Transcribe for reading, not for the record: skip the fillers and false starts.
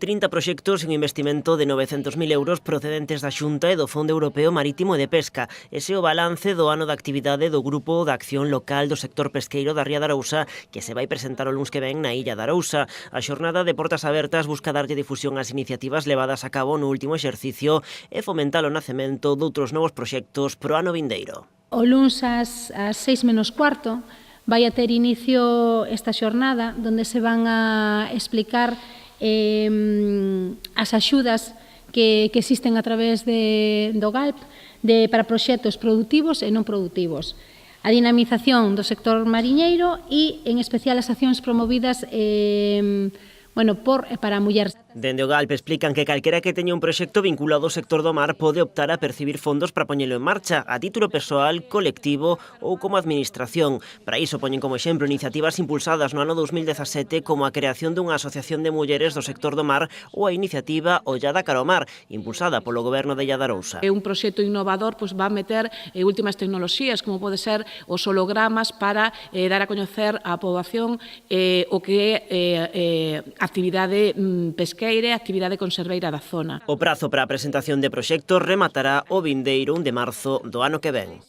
30 proxectos e un investimento de 900.000 euros procedentes da Xunta e do Fondo Europeo Marítimo e de Pesca. Ese é o balance do ano de actividade do Grupo de Acción Local do Sector Pesqueiro da Ría de Arousa, que se vai presentar o luns que ven na Illa de Arousa. A xornada de portas abertas busca darlle difusión ás iniciativas levadas a cabo no último exercicio e fomentar o nacemento doutros novos proxectos pro ano vindeiro. O luns ás 6:15 vai a ter inicio esta xornada onde se van a explicar as axudas que existen a través do GALP para proxectos produtivos e non produtivos, a dinamización do sector mariñeiro e, en especial, as accións promovidas para a muller. Dende o GALP explican que calquera que teña un proxecto vinculado ao sector do mar pode optar a percibir fondos para poñelo en marcha, a título persoal, colectivo ou como administración. Para iso poñen como exemplo iniciativas impulsadas no ano 2017 como a creación dunha asociación de mulleres do sector do mar ou a iniciativa Ollada cara ao mar, impulsada polo Goberno de Illa de Arousa. É un proxecto innovador, va a meter últimas tecnoloxías, como pode ser os hologramas para dar a coñecer á poboación o que é actividade pesqueira e actividade conserveira da zona. O prazo para a presentación de proxectos rematará o vindeiro 1 de marzo do ano que ven.